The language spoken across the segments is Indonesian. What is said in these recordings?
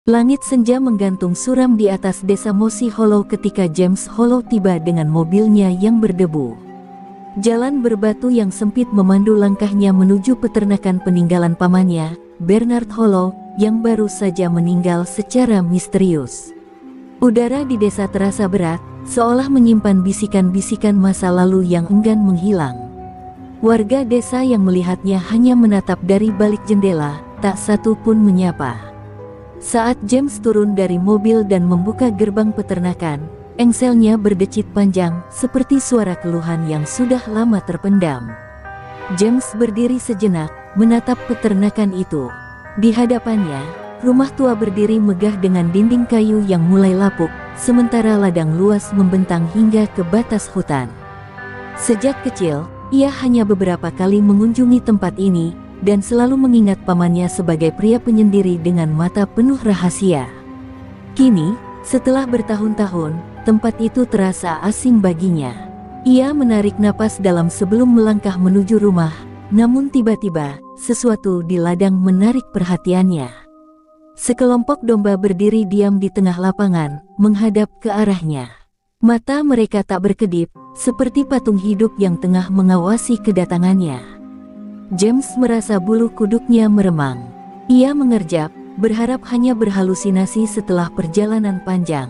Langit senja menggantung suram di atas desa Mossy Hollow ketika James Hollow tiba dengan mobilnya yang berdebu. Jalan berbatu yang sempit memandu langkahnya menuju peternakan peninggalan pamannya, Bernard Hollow, yang baru saja meninggal secara misterius. Udara di desa terasa berat, seolah menyimpan bisikan-bisikan masa lalu yang enggan menghilang. Warga desa yang melihatnya hanya menatap dari balik jendela, tak satu pun menyapa. Saat James turun dari mobil dan membuka gerbang peternakan, engselnya berdecit panjang, seperti suara keluhan yang sudah lama terpendam. James berdiri sejenak, menatap peternakan itu. Di hadapannya, rumah tua berdiri megah dengan dinding kayu yang mulai lapuk, sementara ladang luas membentang hingga ke batas hutan. Sejak kecil, ia hanya beberapa kali mengunjungi tempat ini, dan selalu mengingat pamannya sebagai pria penyendiri dengan mata penuh rahasia. Kini, setelah bertahun-tahun, tempat itu terasa asing baginya. Ia menarik napas dalam sebelum melangkah menuju rumah, namun tiba-tiba, sesuatu di ladang menarik perhatiannya. Sekelompok domba berdiri diam di tengah lapangan, menghadap ke arahnya. Mata mereka tak berkedip, seperti patung hidup yang tengah mengawasi kedatangannya. James merasa bulu kuduknya meremang. Ia mengerjap, berharap hanya berhalusinasi setelah perjalanan panjang.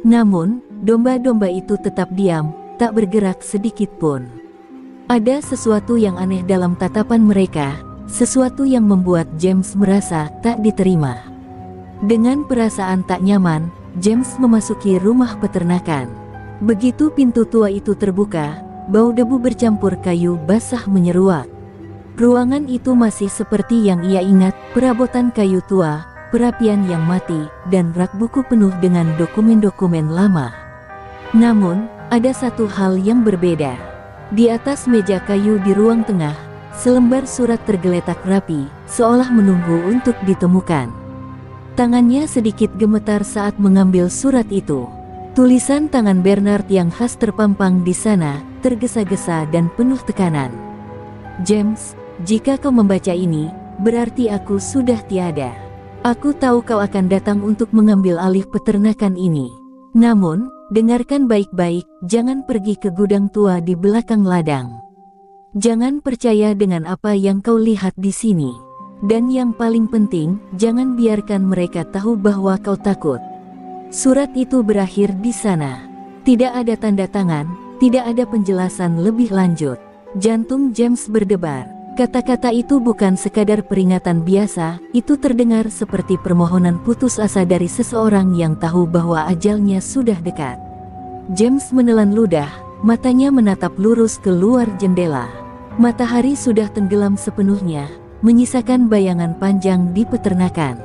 Namun, domba-domba itu tetap diam, tak bergerak sedikit pun. Ada sesuatu yang aneh dalam tatapan mereka, sesuatu yang membuat James merasa tak diterima. Dengan perasaan tak nyaman, James memasuki rumah peternakan. Begitu pintu tua itu terbuka, bau debu bercampur kayu basah menyeruak. Ruangan itu masih seperti yang ia ingat, perabotan kayu tua, perapian yang mati, dan rak buku penuh dengan dokumen-dokumen lama. Namun, ada satu hal yang berbeda. Di atas meja kayu di ruang tengah, selembar surat tergeletak rapi, seolah menunggu untuk ditemukan. Tangannya sedikit gemetar saat mengambil surat itu. Tulisan tangan Bernard yang khas terpampang di sana, tergesa-gesa dan penuh tekanan. James, jika kau membaca ini, berarti aku sudah tiada. Aku tahu kau akan datang untuk mengambil alih peternakan ini. Namun, dengarkan baik-baik, jangan pergi ke gudang tua di belakang ladang. Jangan percaya dengan apa yang kau lihat di sini. Dan yang paling penting, jangan biarkan mereka tahu bahwa kau takut. Surat itu berakhir di sana. Tidak ada tanda tangan, tidak ada penjelasan lebih lanjut. Jantung James berdebar. Kata-kata itu bukan sekadar peringatan biasa, itu terdengar seperti permohonan putus asa dari seseorang yang tahu bahwa ajalnya sudah dekat. James menelan ludah, matanya menatap lurus ke luar jendela. Matahari sudah tenggelam sepenuhnya, menyisakan bayangan panjang di peternakan.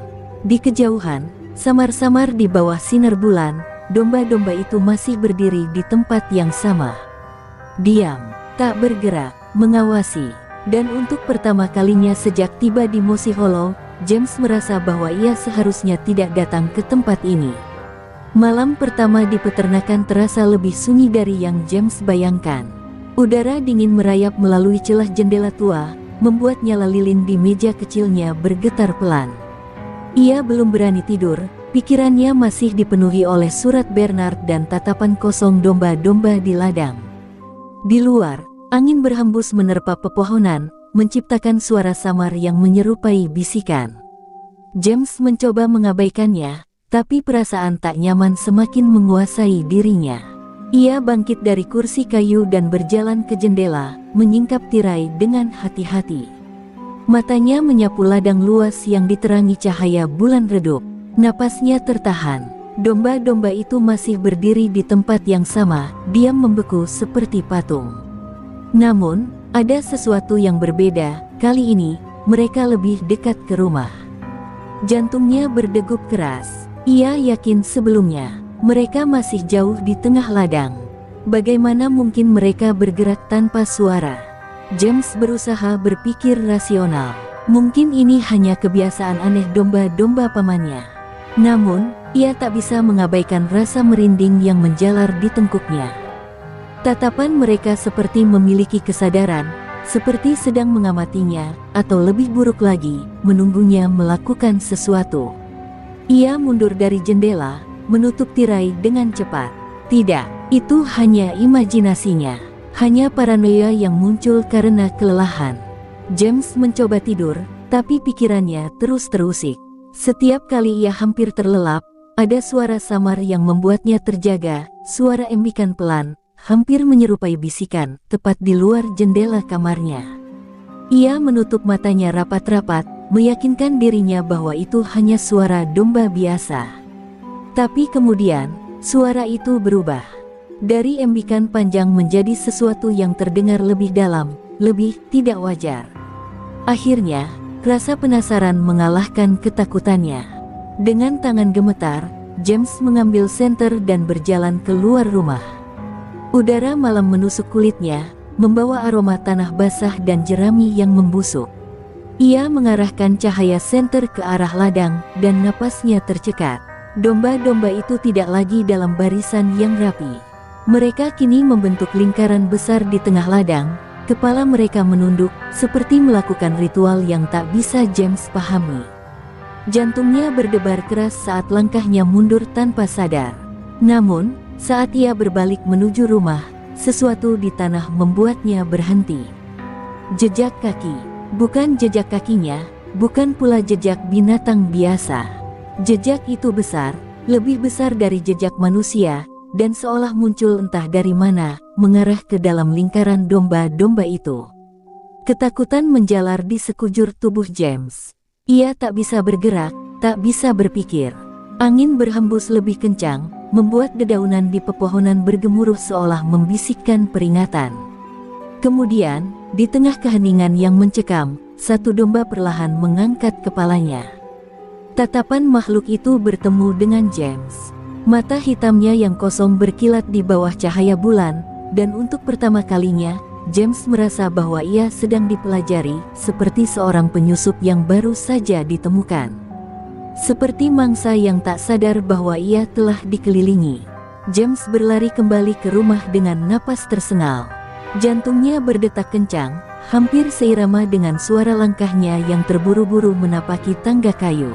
Di kejauhan, samar-samar di bawah sinar bulan, domba-domba itu masih berdiri di tempat yang sama. Diam, tak bergerak, mengawasi. Dan untuk pertama kalinya sejak tiba di Mossy Hollow, James merasa bahwa ia seharusnya tidak datang ke tempat ini. Malam pertama di peternakan terasa lebih sunyi dari yang James bayangkan. Udara dingin merayap melalui celah jendela tua, membuat nyala lilin di meja kecilnya bergetar pelan. Ia belum berani tidur, pikirannya masih dipenuhi oleh surat Bernard dan tatapan kosong domba-domba di ladang. Di luar, angin berhembus menerpa pepohonan, menciptakan suara samar yang menyerupai bisikan. James mencoba mengabaikannya, tapi perasaan tak nyaman semakin menguasai dirinya. Ia bangkit dari kursi kayu dan berjalan ke jendela, menyingkap tirai dengan hati-hati. Matanya menyapu ladang luas yang diterangi cahaya bulan redup. Napasnya tertahan. Domba-domba itu masih berdiri di tempat yang sama, diam membeku seperti patung. Namun, ada sesuatu yang berbeda, kali ini, mereka lebih dekat ke rumah. Jantungnya berdegup keras. Ia yakin sebelumnya, mereka masih jauh di tengah ladang. Bagaimana mungkin mereka bergerak tanpa suara? James berusaha berpikir rasional. Mungkin ini hanya kebiasaan aneh domba-domba pamannya. Namun, ia tak bisa mengabaikan rasa merinding yang menjalar di tengkuknya. Tatapan mereka seperti memiliki kesadaran, seperti sedang mengamatinya, atau lebih buruk lagi, menunggunya melakukan sesuatu. Ia mundur dari jendela, menutup tirai dengan cepat. Tidak, itu hanya imajinasinya. Hanya paranoia yang muncul karena kelelahan. James mencoba tidur, tapi pikirannya terus terusik. Setiap kali ia hampir terlelap, ada suara samar yang membuatnya terjaga, suara embikan pelan, hampir menyerupai bisikan, tepat di luar jendela kamarnya. Ia menutup matanya rapat-rapat, meyakinkan dirinya bahwa itu hanya suara domba biasa. Tapi kemudian, suara itu berubah. Dari embikan panjang menjadi sesuatu yang terdengar lebih dalam, lebih tidak wajar. Akhirnya, rasa penasaran mengalahkan ketakutannya. Dengan tangan gemetar, James mengambil senter dan berjalan keluar rumah. Udara malam menusuk kulitnya, membawa aroma tanah basah dan jerami yang membusuk. Ia mengarahkan cahaya senter ke arah ladang, dan napasnya tercekat. Domba-domba itu tidak lagi dalam barisan yang rapi. Mereka kini membentuk lingkaran besar di tengah ladang, kepala mereka menunduk, seperti melakukan ritual yang tak bisa James pahami. Jantungnya berdebar keras saat langkahnya mundur tanpa sadar. Namun, saat ia berbalik menuju rumah, sesuatu di tanah membuatnya berhenti. Jejak kaki. Bukan jejak kakinya, bukan pula jejak binatang biasa. Jejak itu besar, lebih besar dari jejak manusia, dan seolah muncul entah dari mana, mengarah ke dalam lingkaran domba-domba itu. Ketakutan menjalar di sekujur tubuh James. Ia tak bisa bergerak, tak bisa berpikir. Angin berhembus lebih kencang, membuat dedaunan di pepohonan bergemuruh seolah membisikkan peringatan. Kemudian, di tengah keheningan yang mencekam, satu domba perlahan mengangkat kepalanya. Tatapan makhluk itu bertemu dengan James. Mata hitamnya yang kosong berkilat di bawah cahaya bulan, dan untuk pertama kalinya, James merasa bahwa ia sedang dipelajari, seperti seorang penyusup yang baru saja ditemukan. Seperti mangsa yang tak sadar bahwa ia telah dikelilingi. James berlari kembali ke rumah dengan napas tersengal. Jantungnya berdetak kencang, hampir seirama dengan suara langkahnya yang terburu-buru menapaki tangga kayu.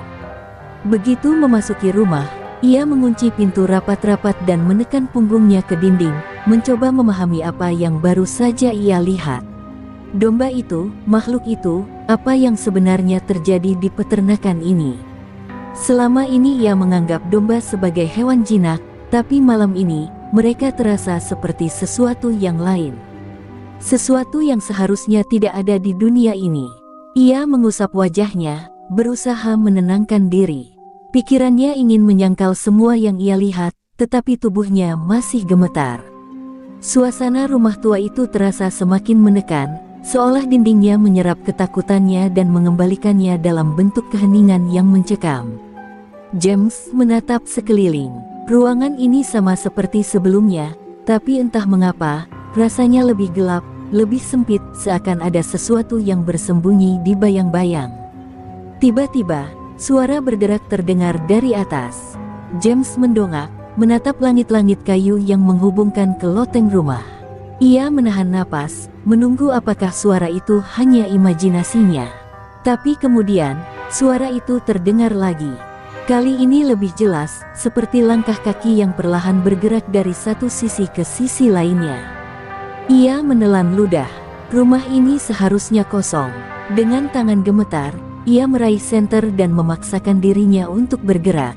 Begitu memasuki rumah, ia mengunci pintu rapat-rapat dan menekan punggungnya ke dinding, mencoba memahami apa yang baru saja ia lihat. Domba itu, makhluk itu, apa yang sebenarnya terjadi di peternakan ini? Selama ini ia menganggap domba sebagai hewan jinak, tapi malam ini, mereka terasa seperti sesuatu yang lain. Sesuatu yang seharusnya tidak ada di dunia ini. Ia mengusap wajahnya, berusaha menenangkan diri. Pikirannya ingin menyangkal semua yang ia lihat, tetapi tubuhnya masih gemetar. Suasana rumah tua itu terasa semakin menekan, seolah dindingnya menyerap ketakutannya dan mengembalikannya dalam bentuk keheningan yang mencekam. James menatap sekeliling. Ruangan ini sama seperti sebelumnya, tapi entah mengapa, rasanya lebih gelap, lebih sempit, seakan ada sesuatu yang bersembunyi di bayang-bayang. Tiba-tiba, suara berderak terdengar dari atas. James mendongak, menatap langit-langit kayu yang menghubungkan ke loteng rumah. Ia menahan napas, menunggu apakah suara itu hanya imajinasinya. Tapi kemudian, suara itu terdengar lagi. Kali ini lebih jelas, seperti langkah kaki yang perlahan bergerak dari satu sisi ke sisi lainnya. Ia menelan ludah. Rumah ini seharusnya kosong. Dengan tangan gemetar, ia meraih senter dan memaksakan dirinya untuk bergerak.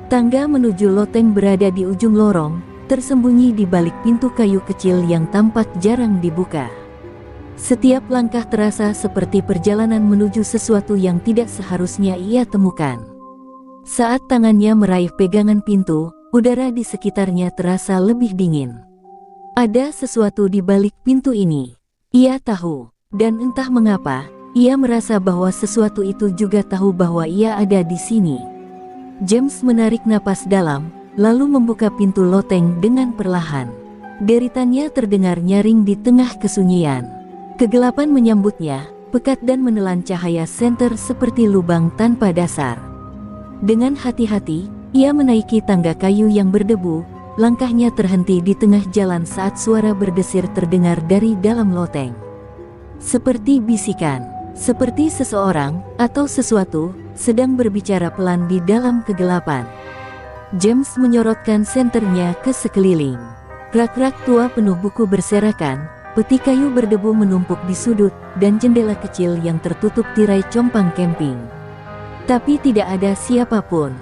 Tangga menuju loteng berada di ujung lorong, tersembunyi di balik pintu kayu kecil yang tampak jarang dibuka. Setiap langkah terasa seperti perjalanan menuju sesuatu yang tidak seharusnya ia temukan. Saat tangannya meraih pegangan pintu, udara di sekitarnya terasa lebih dingin. Ada sesuatu di balik pintu ini. Ia tahu, dan entah mengapa, ia merasa bahwa sesuatu itu juga tahu bahwa ia ada di sini. James menarik napas dalam, lalu membuka pintu loteng dengan perlahan. Deritannya terdengar nyaring di tengah kesunyian. Kegelapan menyambutnya, pekat dan menelan cahaya senter seperti lubang tanpa dasar. Dengan hati-hati, ia menaiki tangga kayu yang berdebu. Langkahnya terhenti di tengah jalan saat suara berdesir terdengar dari dalam loteng. Seperti bisikan, seperti seseorang atau sesuatu sedang berbicara pelan di dalam kegelapan. James menyorotkan senternya ke sekeliling. Rak-rak tua penuh buku berserakan, peti kayu berdebu menumpuk di sudut, dan jendela kecil yang tertutup tirai compang camping. Tapi tidak ada siapapun.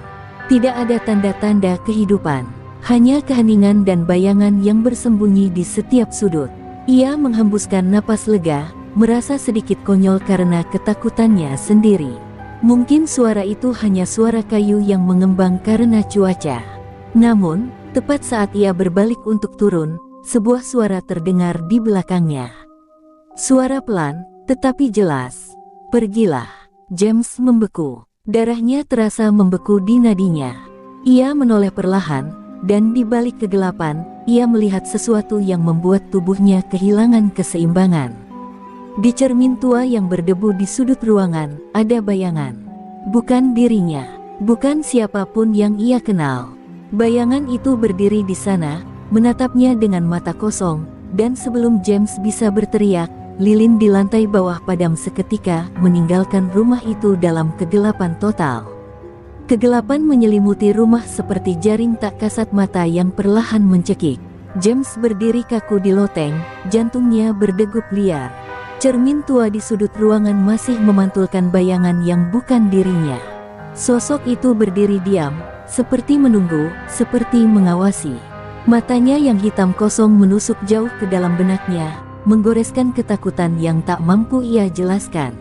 Tidak ada tanda-tanda kehidupan. Hanya keheningan dan bayangan yang bersembunyi di setiap sudut. Ia menghembuskan napas lega, merasa sedikit konyol karena ketakutannya sendiri. Mungkin suara itu hanya suara kayu yang mengembang karena cuaca. Namun, tepat saat ia berbalik untuk turun, sebuah suara terdengar di belakangnya. Suara pelan, tetapi jelas. "Pergilah." James membeku. Darahnya terasa membeku di nadinya. Ia menoleh perlahan, dan di balik kegelapan, ia melihat sesuatu yang membuat tubuhnya kehilangan keseimbangan. Di cermin tua yang berdebu di sudut ruangan, ada bayangan. Bukan dirinya, bukan siapapun yang ia kenal. Bayangan itu berdiri di sana, menatapnya dengan mata kosong, dan sebelum James bisa berteriak, lilin di lantai bawah padam seketika, meninggalkan rumah itu dalam kegelapan total. Kegelapan menyelimuti rumah seperti jaring tak kasat mata yang perlahan mencekik. James berdiri kaku di loteng, jantungnya berdegup liar. Cermin tua di sudut ruangan masih memantulkan bayangan yang bukan dirinya. Sosok itu berdiri diam, seperti menunggu, seperti mengawasi. Matanya yang hitam kosong menusuk jauh ke dalam benaknya, menggoreskan ketakutan yang tak mampu ia jelaskan.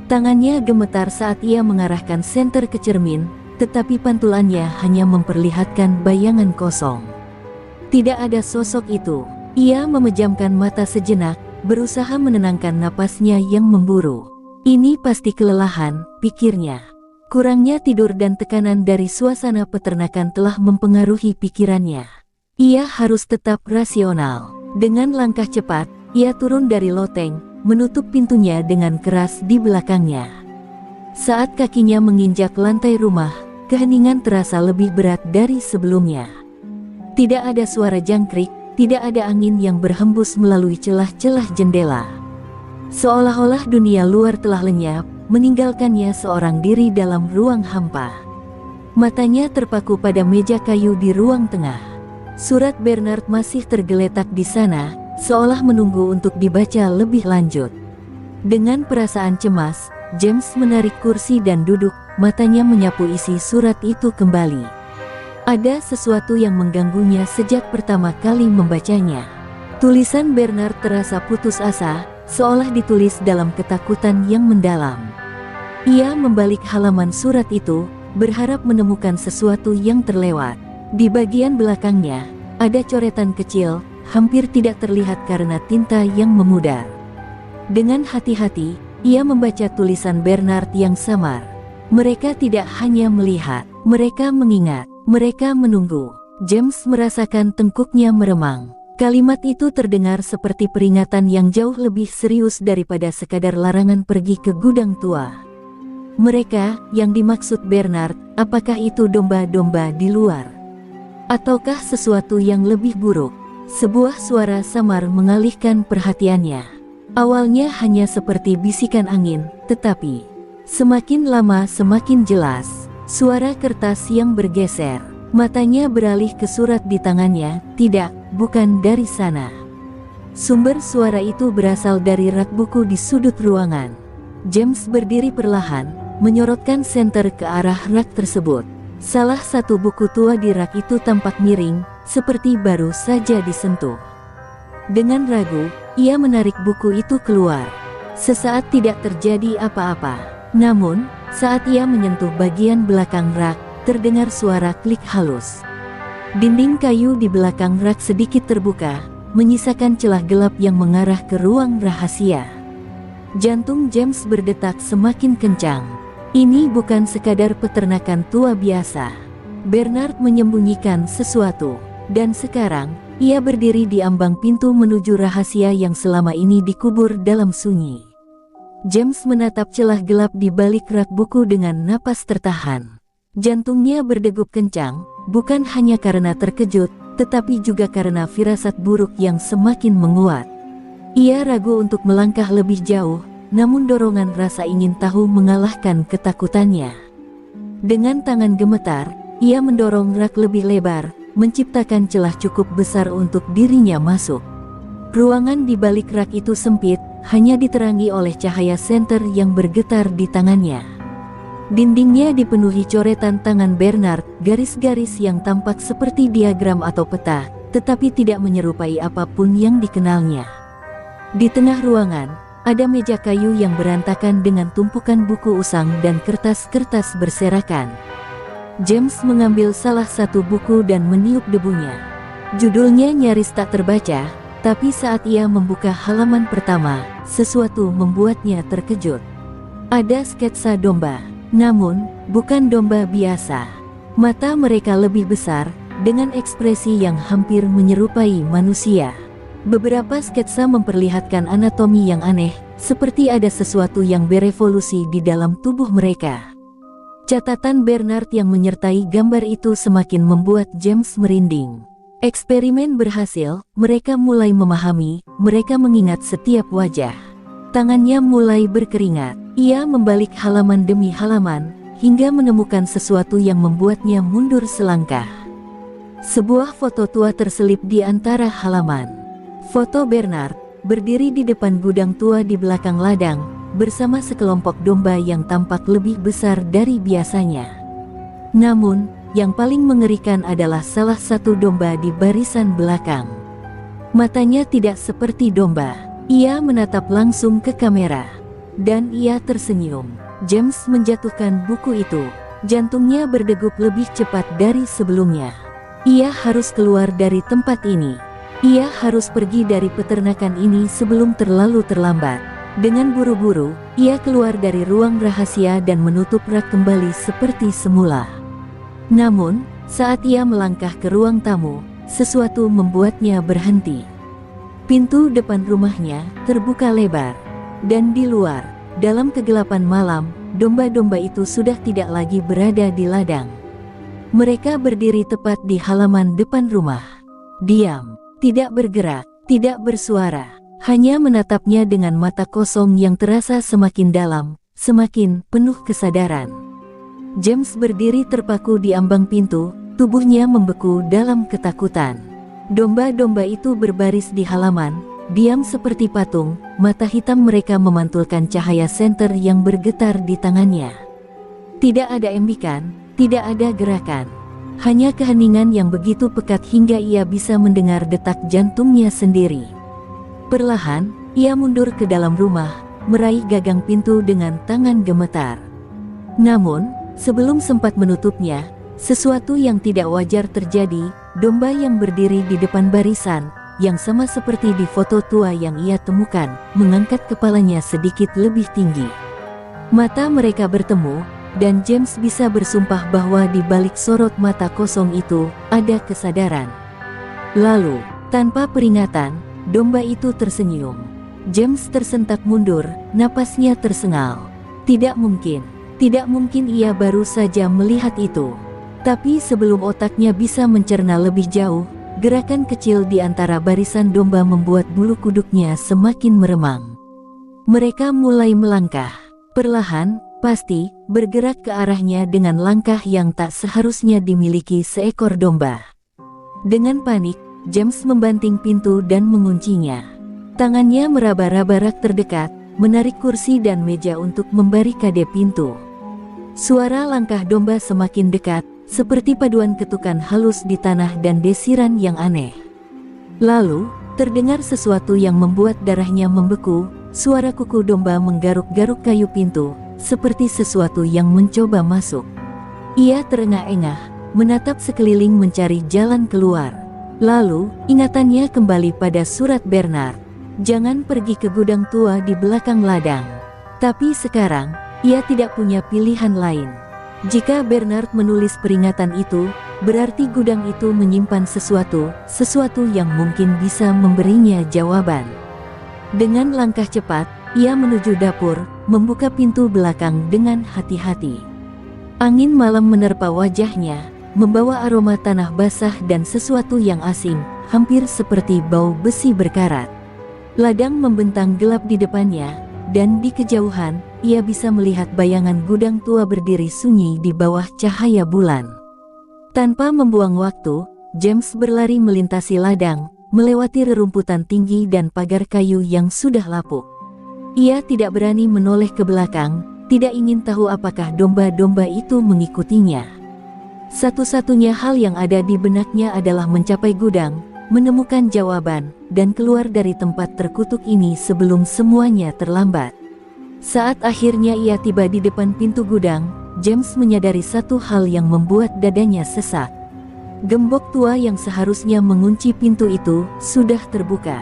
Tangannya gemetar saat ia mengarahkan senter ke cermin, tetapi pantulannya hanya memperlihatkan bayangan kosong. Tidak ada sosok itu. Ia memejamkan mata sejenak, berusaha menenangkan napasnya yang memburu. Ini pasti kelelahan, pikirnya. Kurangnya tidur dan tekanan dari suasana peternakan telah mempengaruhi pikirannya. Ia harus tetap rasional. Dengan langkah cepat, ia turun dari loteng, menutup pintunya dengan keras di belakangnya. Saat kakinya menginjak lantai rumah, keheningan terasa lebih berat dari sebelumnya. Tidak ada suara jangkrik, tidak ada angin yang berhembus melalui celah-celah jendela. Seolah-olah dunia luar telah lenyap, meninggalkannya seorang diri dalam ruang hampa. Matanya terpaku pada meja kayu di ruang tengah. Surat Bernard masih tergeletak di sana, seolah menunggu untuk dibaca lebih lanjut. Dengan perasaan cemas, James menarik kursi dan duduk, matanya menyapu isi surat itu kembali. Ada sesuatu yang mengganggunya sejak pertama kali membacanya. Tulisan Bernard terasa putus asa, seolah ditulis dalam ketakutan yang mendalam. Ia membalik halaman surat itu, berharap menemukan sesuatu yang terlewat. Di bagian belakangnya, ada coretan kecil, hampir tidak terlihat karena tinta yang memudar. Dengan hati-hati, ia membaca tulisan Bernard yang samar. Mereka tidak hanya melihat, mereka mengingat. Mereka menunggu. James merasakan tengkuknya meremang. Kalimat itu terdengar seperti peringatan yang jauh lebih serius daripada sekadar larangan pergi ke gudang tua. Mereka, yang dimaksud Bernard, apakah itu domba-domba di luar? Ataukah sesuatu yang lebih buruk? Sebuah suara samar mengalihkan perhatiannya. Awalnya hanya seperti bisikan angin, tetapi semakin lama semakin jelas. Suara kertas yang bergeser. Matanya beralih ke surat di tangannya. Tidak, bukan dari sana. Sumber suara itu berasal dari rak buku di sudut ruangan. James berdiri perlahan, menyorotkan senter ke arah rak tersebut. Salah satu buku tua di rak itu tampak miring, seperti baru saja disentuh. Dengan ragu, ia menarik buku itu keluar. Sesaat tidak terjadi apa-apa. Namun, saat ia menyentuh bagian belakang rak, terdengar suara klik halus. Dinding kayu di belakang rak sedikit terbuka, menyisakan celah gelap yang mengarah ke ruang rahasia. Jantung James berdetak semakin kencang. Ini bukan sekadar peternakan tua biasa. Bernard menyembunyikan sesuatu, dan sekarang, ia berdiri di ambang pintu menuju rahasia yang selama ini dikubur dalam sunyi. James menatap celah gelap di balik rak buku dengan napas tertahan. Jantungnya berdegup kencang, bukan hanya karena terkejut, tetapi juga karena firasat buruk yang semakin menguat. Ia ragu untuk melangkah lebih jauh, namun dorongan rasa ingin tahu mengalahkan ketakutannya. Dengan tangan gemetar, ia mendorong rak lebih lebar, menciptakan celah cukup besar untuk dirinya masuk. Ruangan di balik rak itu sempit, hanya diterangi oleh cahaya senter yang bergetar di tangannya. Dindingnya dipenuhi coretan tangan Bernard, garis-garis yang tampak seperti diagram atau peta, tetapi tidak menyerupai apapun yang dikenalnya. Di tengah ruangan, ada meja kayu yang berantakan dengan tumpukan buku usang dan kertas-kertas berserakan. James mengambil salah satu buku dan meniup debunya. Judulnya nyaris tak terbaca, tapi saat ia membuka halaman pertama, sesuatu membuatnya terkejut. Ada sketsa domba, namun bukan domba biasa. Mata mereka lebih besar, dengan ekspresi yang hampir menyerupai manusia. Beberapa sketsa memperlihatkan anatomi yang aneh, seperti ada sesuatu yang berevolusi di dalam tubuh mereka. Catatan Bernard yang menyertai gambar itu semakin membuat James merinding. Eksperimen berhasil, mereka mulai memahami, mereka mengingat setiap wajah. Tangannya mulai berkeringat. Ia membalik halaman demi halaman, hingga menemukan sesuatu yang membuatnya mundur selangkah. Sebuah foto tua terselip di antara halaman. Foto Bernard, berdiri di depan gudang tua di belakang ladang, bersama sekelompok domba yang tampak lebih besar dari biasanya. Namun, yang paling mengerikan adalah salah satu domba di barisan belakang. Matanya tidak seperti domba. Ia menatap langsung ke kamera. Dan ia tersenyum. James menjatuhkan buku itu. Jantungnya berdegup lebih cepat dari sebelumnya. Ia harus keluar dari tempat ini. Ia harus pergi dari peternakan ini sebelum terlalu terlambat. Dengan buru-buru, ia keluar dari ruang rahasia dan menutup rak kembali seperti semula. Namun, saat ia melangkah ke ruang tamu, sesuatu membuatnya berhenti. Pintu depan rumahnya terbuka lebar. Dan di luar, dalam kegelapan malam, domba-domba itu sudah tidak lagi berada di ladang. Mereka berdiri tepat di halaman depan rumah. Diam. Tidak bergerak, tidak bersuara, hanya menatapnya dengan mata kosong yang terasa semakin dalam, semakin penuh kesadaran. James berdiri terpaku di ambang pintu, tubuhnya membeku dalam ketakutan. Domba-domba itu berbaris di halaman, diam seperti patung, mata hitam mereka memantulkan cahaya senter yang bergetar di tangannya. Tidak ada embikan, tidak ada gerakan. Hanya keheningan yang begitu pekat hingga ia bisa mendengar detak jantungnya sendiri. Perlahan, ia mundur ke dalam rumah, meraih gagang pintu dengan tangan gemetar. Namun, sebelum sempat menutupnya, sesuatu yang tidak wajar terjadi. Domba yang berdiri di depan barisan, yang sama seperti di foto tua yang ia temukan, mengangkat kepalanya sedikit lebih tinggi. Mata mereka bertemu, dan James bisa bersumpah bahwa di balik sorot mata kosong itu, ada kesadaran. Lalu, tanpa peringatan, domba itu tersenyum. James tersentak mundur, napasnya tersengal. Tidak mungkin ia baru saja melihat itu. Tapi sebelum otaknya bisa mencerna lebih jauh, gerakan kecil di antara barisan domba membuat bulu kuduknya semakin meremang. Mereka mulai melangkah. Perlahan, pasti, bergerak ke arahnya dengan langkah yang tak seharusnya dimiliki seekor domba. Dengan panik, James membanting pintu dan menguncinya. Tangannya meraba-raba rak terdekat, menarik kursi dan meja untuk membarikade pintu. Suara langkah domba semakin dekat, seperti paduan ketukan halus di tanah dan desiran yang aneh. Lalu, terdengar sesuatu yang membuat darahnya membeku. Suara kuku domba menggaruk-garuk kayu pintu, seperti sesuatu yang mencoba masuk. Ia terengah-engah, menatap sekeliling mencari jalan keluar. Lalu, ingatannya kembali pada surat Bernard. Jangan pergi ke gudang tua di belakang ladang. Tapi sekarang, ia tidak punya pilihan lain. Jika Bernard menulis peringatan itu, berarti gudang itu menyimpan sesuatu yang mungkin bisa memberinya jawaban. Dengan langkah cepat, ia menuju dapur, membuka pintu belakang dengan hati-hati. Angin malam menerpa wajahnya, membawa aroma tanah basah dan sesuatu yang asing, hampir seperti bau besi berkarat. Ladang membentang gelap di depannya, dan di kejauhan, ia bisa melihat bayangan gudang tua berdiri sunyi di bawah cahaya bulan. Tanpa membuang waktu, James berlari melintasi ladang, melewati rerumputan tinggi dan pagar kayu yang sudah lapuk. Ia tidak berani menoleh ke belakang, tidak ingin tahu apakah domba-domba itu mengikutinya. Satu-satunya hal yang ada di benaknya adalah mencapai gudang, menemukan jawaban, dan keluar dari tempat terkutuk ini sebelum semuanya terlambat. Saat akhirnya ia tiba di depan pintu gudang, James menyadari satu hal yang membuat dadanya sesak. Gembok tua yang seharusnya mengunci pintu itu sudah terbuka.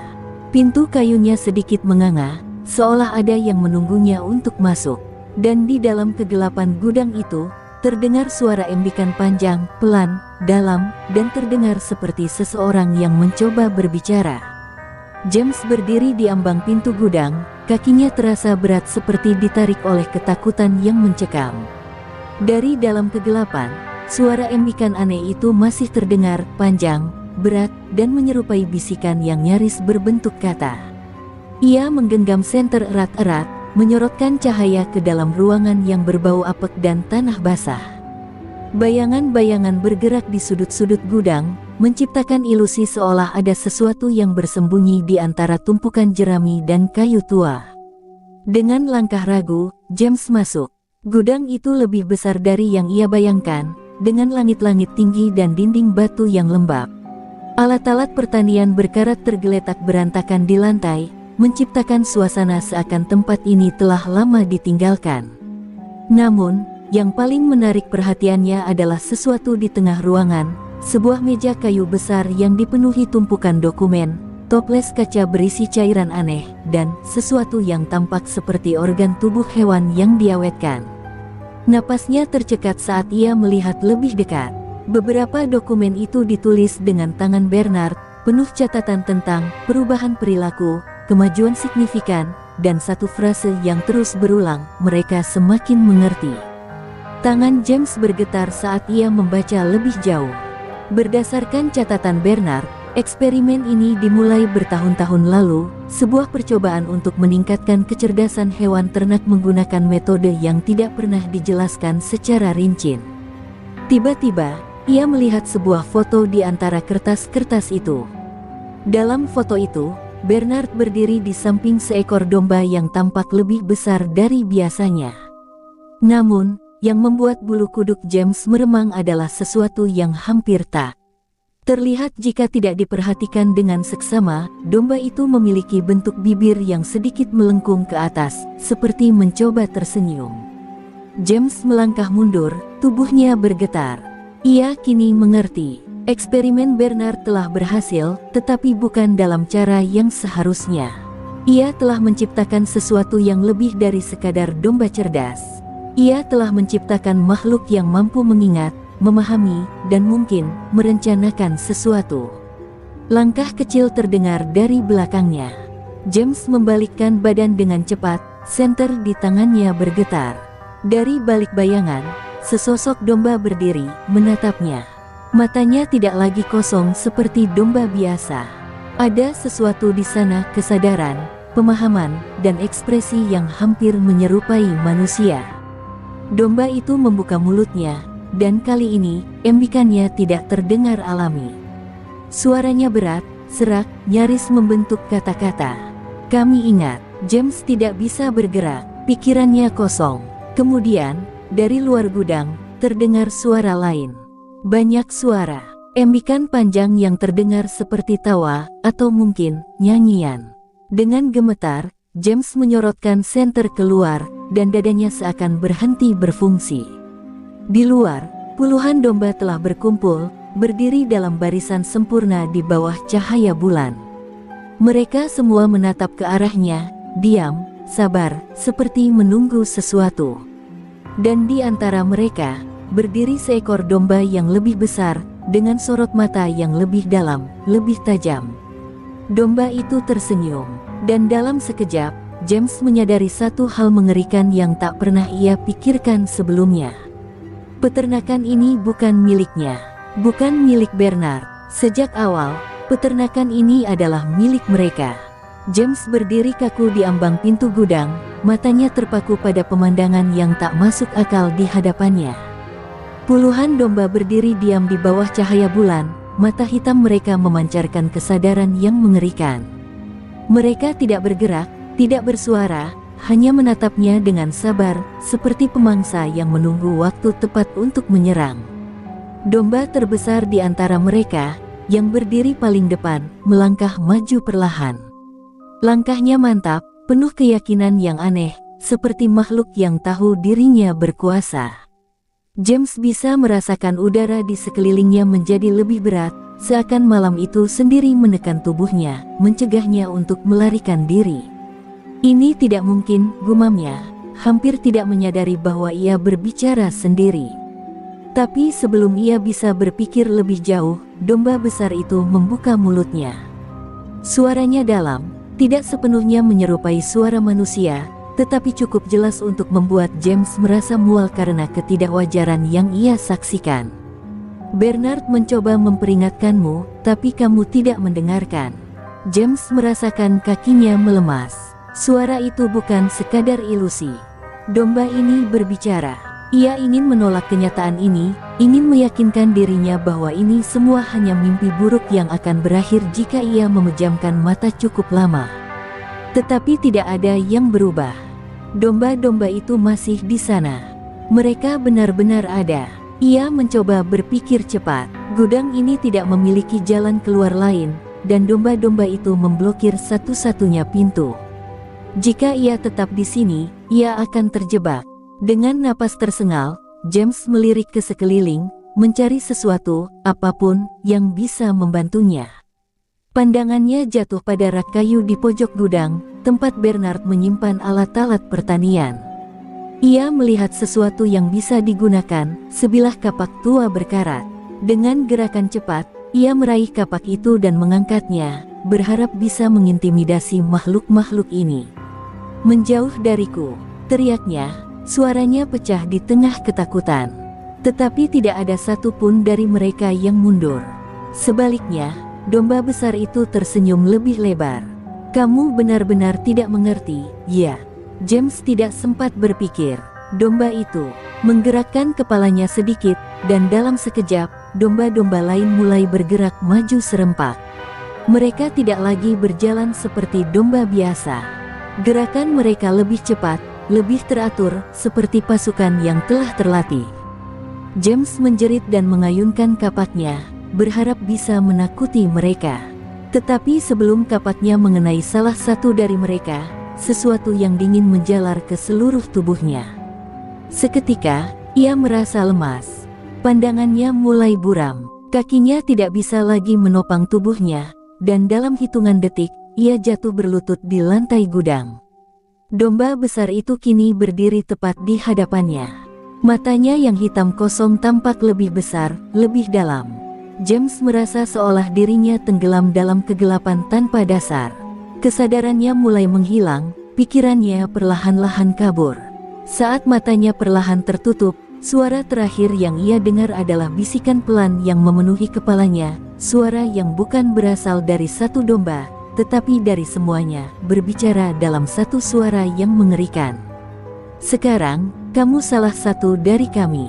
Pintu kayunya sedikit menganga, seolah ada yang menunggunya untuk masuk. Dan di dalam kegelapan gudang itu, terdengar suara embikan panjang, pelan, dalam, dan terdengar seperti seseorang yang mencoba berbicara. James berdiri di ambang pintu gudang, kakinya terasa berat seperti ditarik oleh ketakutan yang mencekam. Dari dalam kegelapan, suara embikan aneh itu masih terdengar, panjang, berat, dan menyerupai bisikan yang nyaris berbentuk kata. Ia menggenggam senter erat-erat, menyorotkan cahaya ke dalam ruangan yang berbau apek dan tanah basah. Bayangan-bayangan bergerak di sudut-sudut gudang, menciptakan ilusi seolah ada sesuatu yang bersembunyi di antara tumpukan jerami dan kayu tua. Dengan langkah ragu, James masuk. Gudang itu lebih besar dari yang ia bayangkan, dengan langit-langit tinggi dan dinding batu yang lembab. Alat-alat pertanian berkarat tergeletak berantakan di lantai, menciptakan suasana seakan tempat ini telah lama ditinggalkan. Namun, yang paling menarik perhatiannya adalah sesuatu di tengah ruangan, sebuah meja kayu besar yang dipenuhi tumpukan dokumen, toples kaca berisi cairan aneh, dan sesuatu yang tampak seperti organ tubuh hewan yang diawetkan. Napasnya tercekat saat ia melihat lebih dekat. Beberapa dokumen itu ditulis dengan tangan Bernard, penuh catatan tentang perubahan perilaku, kemajuan signifikan, dan satu frase yang terus berulang, mereka semakin mengerti. Tangan James bergetar saat ia membaca lebih jauh. Berdasarkan catatan Bernard, eksperimen ini dimulai bertahun-tahun lalu, sebuah percobaan untuk meningkatkan kecerdasan hewan ternak menggunakan metode yang tidak pernah dijelaskan secara rinci. Tiba-tiba, ia melihat sebuah foto di antara kertas-kertas itu. Dalam foto itu, Bernard berdiri di samping seekor domba yang tampak lebih besar dari biasanya. Namun, yang membuat bulu kuduk James meremang adalah sesuatu yang hampir tak terlihat jika tidak diperhatikan dengan seksama. Domba itu memiliki bentuk bibir yang sedikit melengkung ke atas, seperti mencoba tersenyum. James melangkah mundur, tubuhnya bergetar. Ia kini mengerti, eksperimen Bernard telah berhasil, tetapi bukan dalam cara yang seharusnya. Ia telah menciptakan sesuatu yang lebih dari sekadar domba cerdas. Ia telah menciptakan makhluk yang mampu mengingat, memahami, dan mungkin merencanakan sesuatu. Langkah kecil terdengar dari belakangnya. James membalikkan badan dengan cepat, senter di tangannya bergetar. Dari balik bayangan, sesosok domba berdiri, menatapnya. Matanya tidak lagi kosong seperti domba biasa. Ada sesuatu di sana, kesadaran, pemahaman, dan ekspresi yang hampir menyerupai manusia. Domba itu membuka mulutnya, dan kali ini, embikannya tidak terdengar alami. Suaranya berat, serak, nyaris membentuk kata-kata. Kami ingat, James tidak bisa bergerak, pikirannya kosong. Kemudian, dari luar gudang, terdengar suara lain. Banyak suara, embikan panjang yang terdengar seperti tawa, atau mungkin, nyanyian. Dengan gemetar, James menyorotkan senter keluar, dan dadanya seakan berhenti berfungsi. Di luar, puluhan domba telah berkumpul, berdiri dalam barisan sempurna di bawah cahaya bulan. Mereka semua menatap ke arahnya, diam, sabar, seperti menunggu sesuatu. Dan di antara mereka, berdiri seekor domba yang lebih besar, dengan sorot mata yang lebih dalam, lebih tajam. Domba itu tersenyum, dan dalam sekejap, James menyadari satu hal mengerikan yang tak pernah ia pikirkan sebelumnya. Peternakan ini bukan miliknya, bukan milik Bernard. Sejak awal, peternakan ini adalah milik mereka. James berdiri kaku di ambang pintu gudang, matanya terpaku pada pemandangan yang tak masuk akal di hadapannya. Puluhan domba berdiri diam di bawah cahaya bulan, mata hitam mereka memancarkan kesadaran yang mengerikan. Mereka tidak bergerak, tidak bersuara, hanya menatapnya dengan sabar, seperti pemangsa yang menunggu waktu tepat untuk menyerang. Domba terbesar di antara mereka, yang berdiri paling depan, melangkah maju perlahan. Langkahnya mantap, penuh keyakinan yang aneh, seperti makhluk yang tahu dirinya berkuasa. James bisa merasakan udara di sekelilingnya menjadi lebih berat, seakan malam itu sendiri menekan tubuhnya, mencegahnya untuk melarikan diri. Ini tidak mungkin, gumamnya, hampir tidak menyadari bahwa ia berbicara sendiri. Tapi sebelum ia bisa berpikir lebih jauh, domba besar itu membuka mulutnya. Suaranya dalam, tidak sepenuhnya menyerupai suara manusia, tetapi cukup jelas untuk membuat James merasa mual karena ketidakwajaran yang ia saksikan. Bernard mencoba memperingatkanmu, tapi kamu tidak mendengarkan. James merasakan kakinya melemas. Suara itu bukan sekadar ilusi. Domba ini berbicara. Ia ingin menolak kenyataan ini, ingin meyakinkan dirinya bahwa ini semua hanya mimpi buruk yang akan berakhir jika ia memejamkan mata cukup lama. Tetapi tidak ada yang berubah. Domba-domba itu masih di sana. Mereka benar-benar ada. Ia mencoba berpikir cepat. Gudang ini tidak memiliki jalan keluar lain, dan domba-domba itu memblokir satu-satunya pintu. Jika ia tetap di sini, ia akan terjebak. Dengan napas tersengal, James melirik ke sekeliling, mencari sesuatu, apapun, yang bisa membantunya. Pandangannya jatuh pada rak kayu di pojok gudang, tempat Bernard menyimpan alat-alat pertanian. Ia melihat sesuatu yang bisa digunakan, sebilah kapak tua berkarat. Dengan gerakan cepat, ia meraih kapak itu dan mengangkatnya, berharap bisa mengintimidasi makhluk-makhluk ini. "Menjauh dariku," teriaknya, suaranya pecah di tengah ketakutan. Tetapi tidak ada satupun dari mereka yang mundur. Sebaliknya, domba besar itu tersenyum lebih lebar. "Kamu benar-benar tidak mengerti, ya?" James tidak sempat berpikir. Domba itu menggerakkan kepalanya sedikit, dan dalam sekejap, domba-domba lain mulai bergerak maju serempak. Mereka tidak lagi berjalan seperti domba biasa. Gerakan mereka lebih cepat, lebih teratur, seperti pasukan yang telah terlatih. James menjerit dan mengayunkan kapaknya, berharap bisa menakuti mereka. Tetapi sebelum kapaknya mengenai salah satu dari mereka, sesuatu yang dingin menjalar ke seluruh tubuhnya. Seketika, ia merasa lemas. Pandangannya mulai buram, kakinya tidak bisa lagi menopang tubuhnya, dan dalam hitungan detik, ia jatuh berlutut di lantai gudang. Domba besar itu kini berdiri tepat di hadapannya. Matanya yang hitam kosong tampak lebih besar, lebih dalam. James merasa seolah dirinya tenggelam dalam kegelapan tanpa dasar. Kesadarannya mulai menghilang, pikirannya perlahan-lahan kabur. Saat matanya perlahan tertutup, suara terakhir yang ia dengar adalah bisikan pelan yang memenuhi kepalanya, suara yang bukan berasal dari satu domba, tetapi dari semuanya, berbicara dalam satu suara yang mengerikan. "Sekarang, kamu salah satu dari kami."